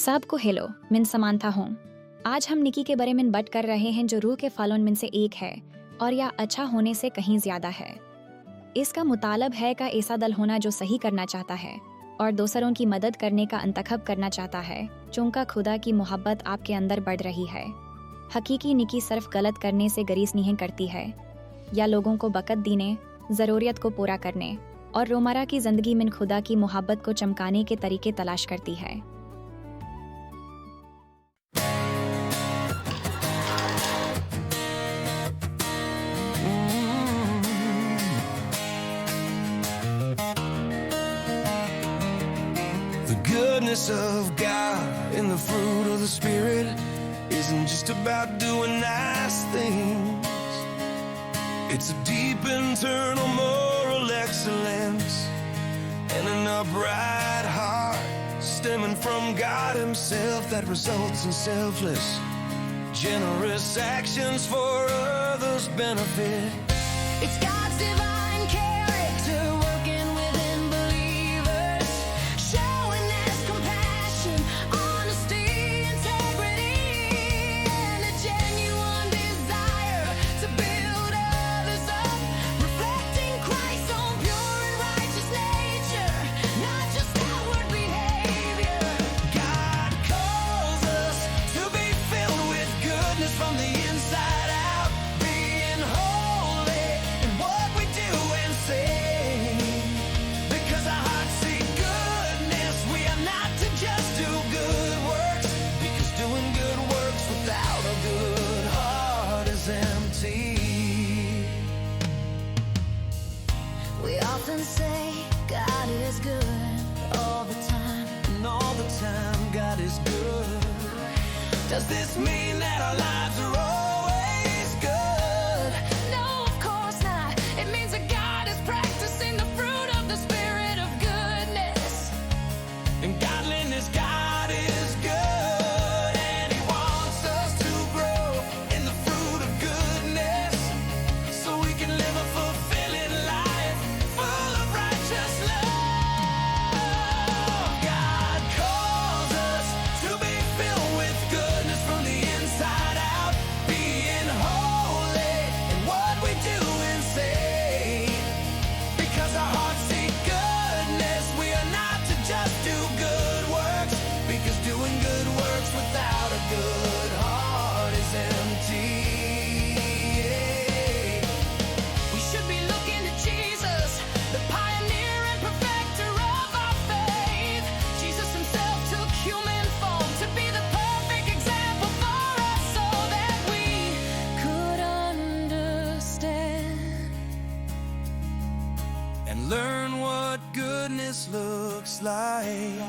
सबको हेलो मिन समानता हूँ। आज हम निकी के बारे में बात कर रहे हैं जो रूह के फलों में से एक है और यह अच्छा होने से कहीं ज्यादा है। इसका मुतालब है का ऐसा दल होना जो सही करना चाहता है और दूसरों की मदद करने का इंतखब करना चाहता है, चूंकि खुदा की मोहब्बत आपके अंदर बढ़ रही है। हकीकी निकी सिर्फ गलत करने से गरीज नहीं करती है या लोगों को बकत देने, ज़रूरियत को पूरा करने और रोमरा की ज़िंदगी में खुदा की मोहब्बत को चमकाने के तरीके तलाश करती है। The goodness of God and the fruit of the Spirit isn't just about doing nice things. It's a deep internal moral excellence and an upright heart stemming from God Himself that results in selfless, generous actions for others' benefit. It's God's divine character working within believers, showing us compassion, honesty, integrity, and a genuine desire to build others up, reflecting Christ's own pure and righteous nature, not just outward behavior. God calls us to be filled with goodness from the inside out, being holy in what we do and say. Because our hearts seek goodness, we are not to just do good works. Because doing good works without a good heart is empty. We often say God is good all the time. And all the time, God is good. Does this mean that our lives are always good? No, of course not. It means that God is practicing the fruit of the Spirit of goodness. And godliness, God is good, and He wants us to grow in the fruit of goodness, so we can live a fulfilling life full of righteous love. God calls us to be filled with goodness from the inside out, being holy in what we do and say. Because our hearts seek goodness, we are not to just do good works. Because doing good works without a good heart is empty. We should be looking to Jesus, the pioneer and perfecter of our faith. Jesus Himself took human form to be the perfect example for us so that we could understand. And learn what goodness looks like.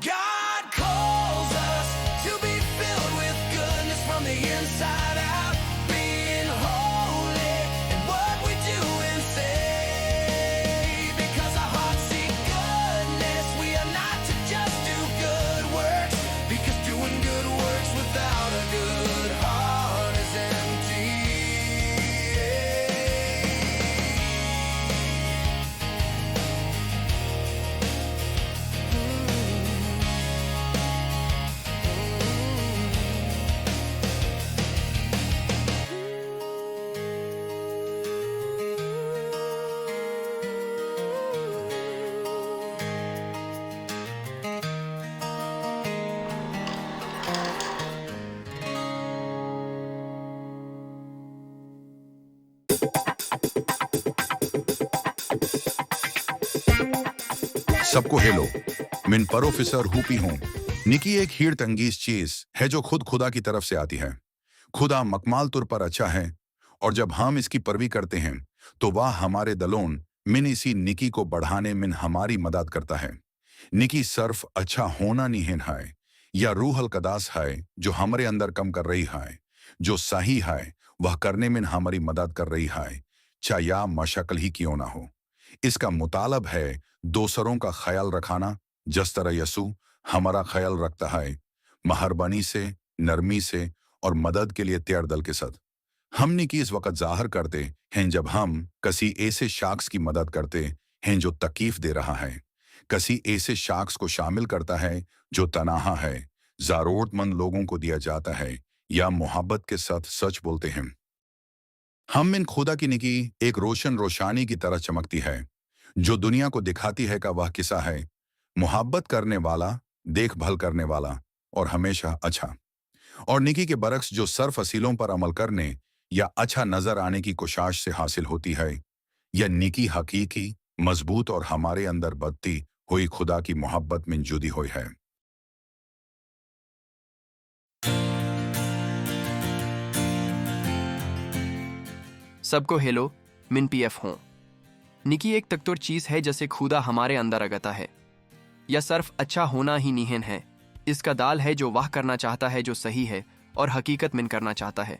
God calls us to be filled with goodness from the inside out, being holy in what we do and say. Because our hearts seek goodness, we are not to just do good works. Because doing good works without a good heart is empty. सबको hello, मैं professor hoopoe हूँ। निकी एक हीर तंगीज चीज है जो खुद खुदा की तरफ से आती है। खुदा मकमाल तौर पर अच्छा है और जब हम इसकी परवी करते हैं तो वह हमारे दलोन मिन इसी निकी को बढ़ाने में हमारी मदद करता है। निकी सिर्फ अच्छा होना नहीं है या रूहल कदास है जो हमारे अंदर कम कर रही है, जो सही है वह करने में हमारी मदद कर रही है, चाहे या मशक्ल ही क्यों ना हो। इसका मुतालब है दूसरों का ख्याल रखाना, जिस तरह यसू हमारा ख्याल रखता है, मेहरबानी से, नरमी से और मदद के लिए तैयार दल के साथ। हमने की इस वक्त जाहिर करते हैं जब हम किसी ऐसे शख्स की मदद करते हैं जो तकलीफ दे रहा है, किसी ऐसे शख्स को शामिल करता है जो तनाहा है, ज़रूरतमंद लोगों को दिया जाता है या मोहब्बत के साथ सच बोलते हैं। हम इन खुदा की निकी एक रोशन रोशानी की तरह चमकती है जो दुनिया को दिखाती है का वह किस्सा है, मोहब्बत करने वाला, देखभाल करने वाला और हमेशा अच्छा। और निकी के बरक्स जो सर्फ असीलों पर अमल करने या अच्छा नजर आने की कोशिश से हासिल होती है, यह निकी हकीकी, मजबूत और हमारे अंदर बदती हुई खुदा की मोहब्बत में जुड़ी हुई है। सबको हेलो, मिन पीएफ हूँ। निकी एक तकतुर चीज है जैसे खुदा हमारे अंदर अगता है। यह सिर्फ अच्छा होना ही नहीं है, इसका दाल है जो वाह करना चाहता है जो सही है और हकीकत में करना चाहता है।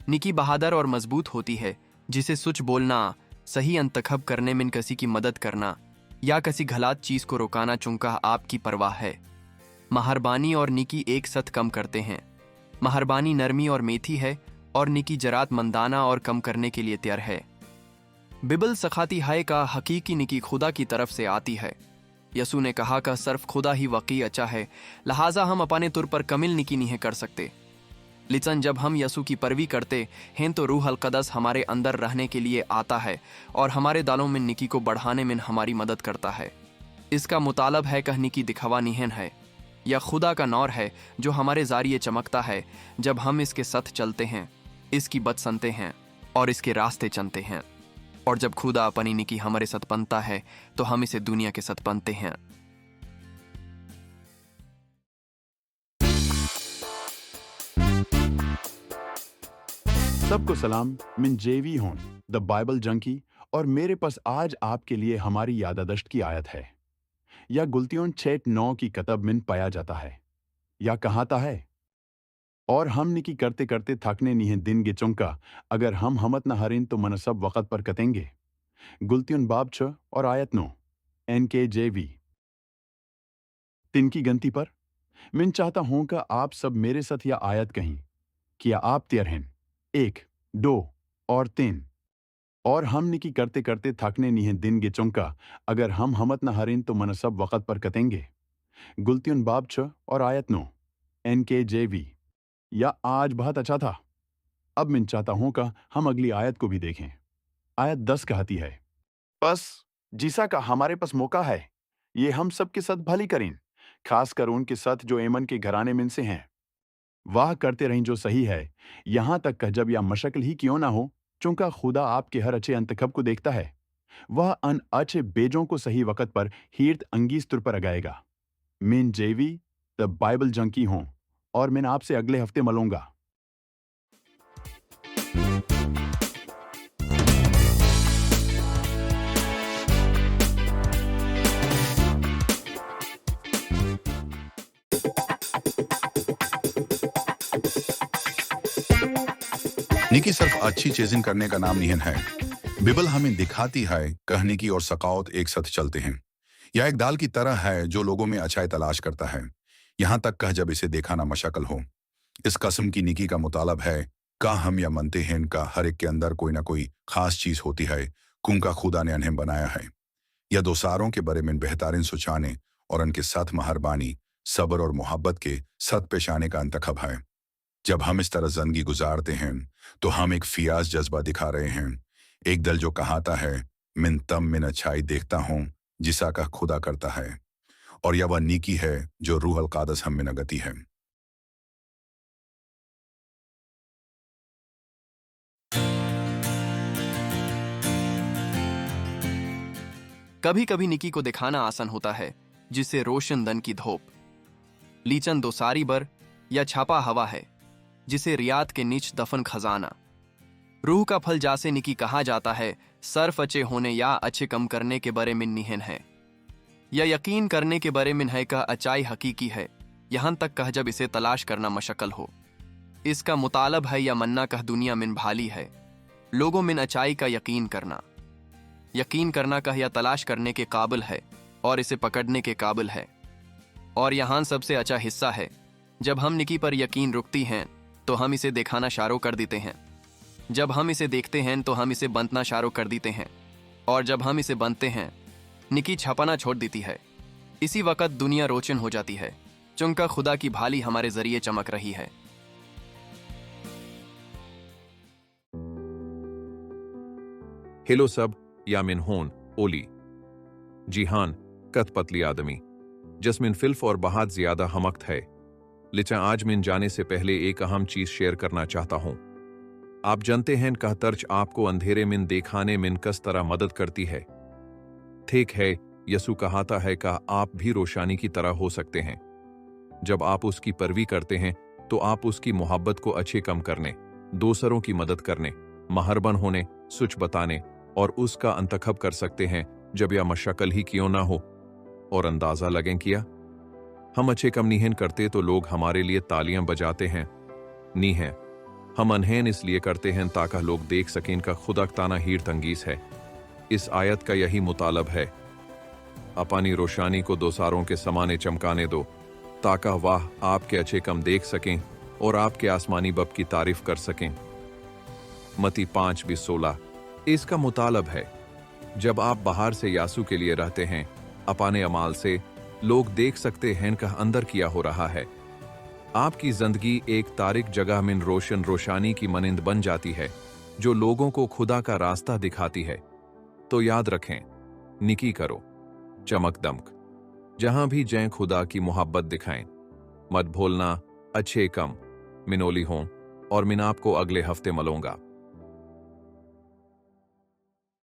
निकी बहादुर और मजबूत होती है जिसे सच बोलना, सही अंतखब करने में किसी की मदद करना या किसी गलत चीज को रोकाना चुनका आपकी परवाह है। महरबानी और निकी एक साथ कम करते हैं। महरबानी नरमी और मेथी है और निकी जरात मंदाना और कम करने के लिए तैयार है। बिबल सखाती है का हकीकी निकी खुदा की तरफ से आती है। यसू ने कहा का सिर्फ खुदा ही वाकई अच्छा है, लिहाजा हम अपने तौर पर कमिल निकी नहीं कर सकते। लेकिन जब हम यसू की परवी करते हैं तो रूह अल कदस हमारे अंदर रहने के लिए आता है और हमारे दालों में निकी को बढ़ाने में हमारी मदद करता है। इसका मुतालब है कह निकी दिखावा नहीं है, यह खुदा का नौर है जो हमारे जारिये चमकता है जब हम इसके साथ चलते हैं, इसकी बात सुनते हैं और इसके रास्ते चलते हैं। और जब खुदा अपनी निकी हमारे साथ बनता है तो हम इसे दुनिया के साथ बनते हैं। सबको सलाम, मिन जेवी हूं द बाइबल जंकी, और मेरे पास आज आपके लिए हमारी यादादश्त की आयत है। या गुलतियों 6:9 की कतब मिन पाया जाता है या कहाता है, और हम निकी करते करते थकने नहीं दिन गे चुंका, अगर हम हमत न हरिन तो मन सब वक़्त पर कतेंगे। गुलतियों बाब 6 और आयत 9 NKJV। तिनकी गंती पर मिन चाहता हूं कि आप सब मेरे साथ यह आयत कहीं किया आप तैयार हैं। 1, 2 और 3। और हम निकी करते करते थकने नहीं दिन गे चुंका, अगर हम हमत न हरिन तो मन सब वक़्त पर कतेंगे। गुलतियों बाब 6 और आयत 9 NKJV। या आज बहुत अच्छा था। अब मैं चाहता हूं कि हम अगली आयत को भी देखें। आयत 10 कहती है, बस जिसा का हमारे पास मौका है ये हम सब के साथ भली करें, खासकर उनके साथ जो एमन के घराने में से हैं। वाह करते रहें जो सही है, यहां तक कि जब यह मशक्ल ही क्यों ना हो, चूंकि खुदा आपके हर अच्छे अंतखब को देखता है। वह अन अच्छे बेजों को सही वक़्त पर हीर्त अंगीज तुर पर लगाएगा। मैं जेवी द बाइबल जंकी हूं और मैं आपसे अगले हफ्ते मिलूंगा। निकी सिर्फ अच्छी चीजें करने का नाम नहीं है। बिबल हमें दिखाती है कहने की और सकावत एक साथ चलते हैं। यह एक दाल की तरह है जो लोगों में अच्छाई तलाश करता है, यहां तक कह जब इसे देखा ना मशक्ल हो। इस कस्म की निकी का मुतालब है का हम या मनते हैं इनका हर एक के अंदर कोई ना कोई खास चीज होती है कुंका खुदा ने उन्हें बनाया है। या दो सारों के बारे में बेहतरीन सोचाने और उनके साथ महरबानी, सब्र और मोहब्बत के साथ पेश आने का इंतखब है। जब हम इस तरह जिंदगी गुजारते हैं तो हम एक फियाज जज्बा दिखा रहे हैं, एक दिल जो कहाता है मिन तम मिन अच्छाई देखता हूं जिसा का खुदा करता है, और यह वह नीकी है जो रूह अल कादस हम में नगती है। कभी कभी निकी को दिखाना आसान होता है, जिसे रोशन दन की धोप, लीचन दो सारी बर या छापा हवा है, जिसे रियात के नीच दफन खजाना। रूह का फल जासे निकी कहा जाता है, सर्फ अच्छे होने या अच्छे कम करने के बारे में निहन है, या यकीन करने के बारे में है का अच्छाई हकीकी है, यहां तक कह जब इसे तलाश करना मशक्ल हो। इसका मुतालब है या मन्ना कह दुनिया में भाली है, लोगों में अच्छाई का यकीन करना कह या तलाश करने के काबिल है और इसे पकड़ने के काबिल है। और यहां सबसे अच्छा हिस्सा है, जब हम निकी पर यकीन रुकती हैं तो हम इसे दिखाना शारो कर देते हैं। जब हम इसे देखते हैं तो हम इसे बंतना शारो कर देते हैं, और जब हम इसे बनते हैं निकी छापाना छोड़ देती है। इसी वक्त दुनिया रोशन हो जाती है। चुनका खुदा की भाली हमारे जरिए चमक रही है। हेलो सब, यामिन होन ओली जिहान कत पतली आदमी जसमिन फिल्फ और बहुत ज्यादा हमक्त है। लिचा आज मिन जाने से पहले एक अहम चीज शेयर करना चाहता हूं। आप जानते हैं कह तर्च आपको अंधेरे मिन देखाने मिन कस तरह मदद करती है। ठीक है, यसु कहाता है का आप भी रोशानी की तरह हो सकते हैं। जब आप उसकी परवी करते हैं तो आप उसकी मोहब्बत को अच्छे कम करने, दूसरों की मदद करने, महरबन होने, सुच बताने और उसका अंतखब कर सकते हैं जब यह मशक्कल ही क्यों ना हो। और अंदाजा लगें किया हम अच्छे कम नीहन करते तो लोग हमारे लिए तालियां बजाते हैं। नी है हम अनहेन इसलिए करते हैं ताकि लोग देख सकें इनका खुदाकताना हीर तंगीस है। इस आयत का यही मुतालब है। अपनी रोशानी को दोसारों के समाने चमकाने दो ताकि वाह आपके अच्छे कम देख सकें और आपके आसमानी बब की तारीफ कर सकें। मती 5:16 इसका मुतालब है। जब आप बाहर से यासू के लिए रहते हैं, अपने अमाल से लोग देख सकते हैं कि अंदर किया हो रहा है। आपकी जिंदगी एक तारिक जगह में रोशन रोशानी की मनिंद बन जाती है जो लोगों को खुदा का रास्ता दिखाती है। तो याद रखें, निकी करो, चमक दमक, जहां भी जय खुदा की मोहब्बत दिखाएं। मत भूलना अच्छे कम मिनोली हों और मिन आपको अगले हफ्ते मिलूंगा।